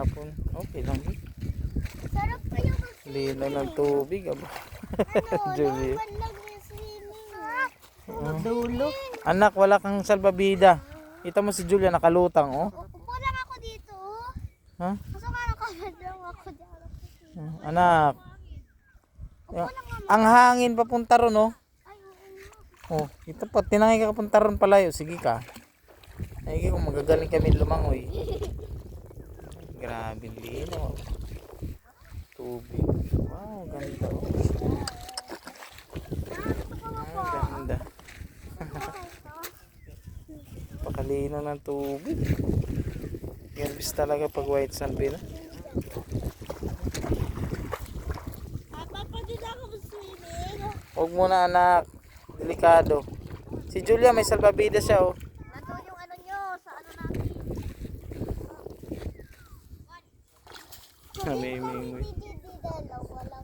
hapon. Okay lang. Sarap kayo Lino ng tubig. Aba. Julie. laban lang yung swimming. Dulo. Anak, wala kang salbabida. Kita mo si Julia nakalutang, oh. Upo lang ako dito. Ha? Kaso nga nakabad lang ako dito. Anak. Upo lang mama. Ang hangin papunta ron, oh. Ay, oo nga. Oh, ito pa. Tinangay ka papunta ron palayo. Sige ka. Ay, kung magagaling kami lumangoy. Grabe, lino. Tubig. Wow, ganda, oh. Ang ganda. Pakalino ng tubig. Garbis talaga pag white sand na. Papa, din ako swimming. Huwag muna anak. Delikado. Si Julia may salbabida siya, oh. Nandun yung ano nyo, sa ano natin. Namimingwit. Hindi dalaw, walang